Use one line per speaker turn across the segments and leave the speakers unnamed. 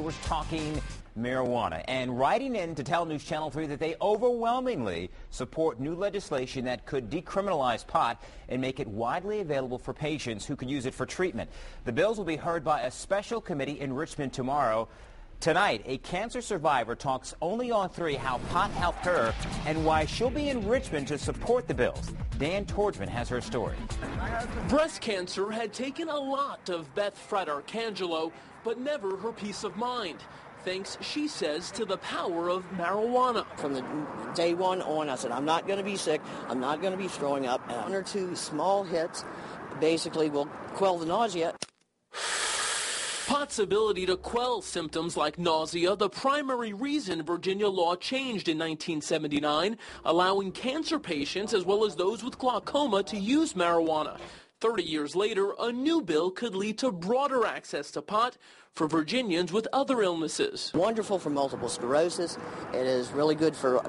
we're talking marijuana, and writing in to tell News Channel 3 that they overwhelmingly support new legislation that could decriminalize pot and make it widely available for patients who could use it for treatment. The bills will be heard by a special committee in Richmond tomorrow. Tonight, a cancer survivor talks only on 3 how pot helped her and why she'll be in Richmond to support the bills. Dan Torgman has her story.
Breast cancer had taken a lot of Beth Fred Arcangelo, but never her peace of mind. Thanks, she says, to the power of marijuana.
From the day one on, I said, I'm not going to be sick. I'm not going to be throwing up. And 1 or 2 small hits basically will quell the nausea.
Pot's ability to quell symptoms like nausea, the primary reason Virginia law changed in 1979, allowing cancer patients as well as those with glaucoma to use marijuana. 30 years later, a new bill could lead to broader access to pot for Virginians with other illnesses.
Wonderful for multiple sclerosis. It is really good for,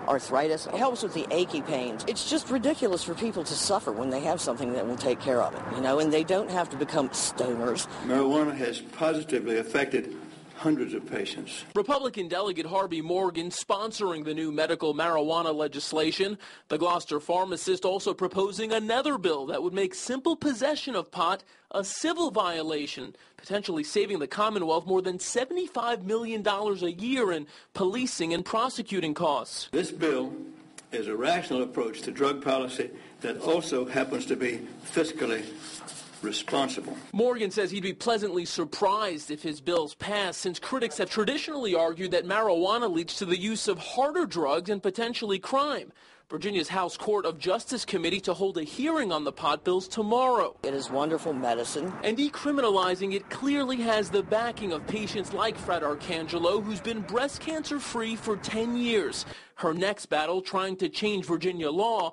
arthritis. It helps with the achy pains. It's just ridiculous for people to suffer when they have something that will take care of it, and they don't have to become stoners.
Marijuana has positively affected hundreds of patients.
Republican Delegate Harvey Morgan sponsoring the new medical marijuana legislation. The Gloucester pharmacist also proposing another bill that would make simple possession of pot a civil violation, potentially saving the Commonwealth more than $75 million a year in policing and prosecuting costs.
This bill is a rational approach to drug policy that also happens to be fiscally responsible.
Morgan says he'd be pleasantly surprised if his bills pass, since critics have traditionally argued that marijuana leads to the use of harder drugs and potentially crime. Virginia's House Court of Justice Committee to hold a hearing on the pot bills tomorrow.
It is wonderful medicine.
And decriminalizing it clearly has the backing of patients like Fred Arcangelo, who's been breast cancer free for 10 years. Her next battle, trying to change Virginia law.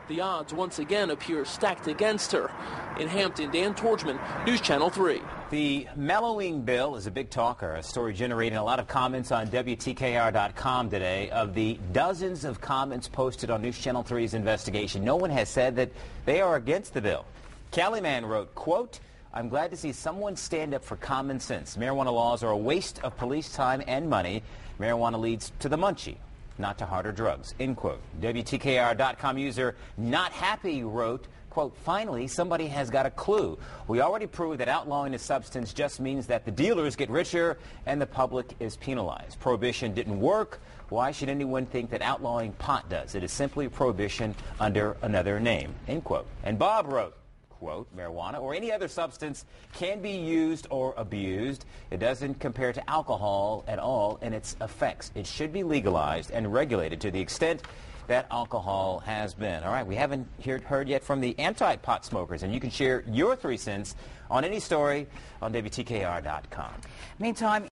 The odds once again appear stacked against her. In Hampton, Dan Torgman, News Channel 3.
The mellowing bill is a big talker, a story generating a lot of comments on WTKR.com today. Of the dozens of comments posted on News Channel 3's investigation, no one has said that they are against the bill. Caliman wrote, quote, I'm glad to see someone stand up for common sense. Marijuana laws are a waste of police time and money. Marijuana leads to the munchie, not to harder drugs, end quote. WTKR.com user Not Happy wrote, quote, finally, somebody has got a clue. We already proved that outlawing a substance just means that the dealers get richer and the public is penalized. Prohibition didn't work. Why should anyone think that outlawing pot does? It is simply prohibition under another name, end quote. And Bob wrote, quote, marijuana or any other substance can be used or abused. It doesn't compare to alcohol at all in its effects. It should be legalized and regulated to the extent that alcohol has been. All right, we haven't heard yet from the anti-pot smokers, and you can share your 3 cents on any story on WTKR.com.
Meantime,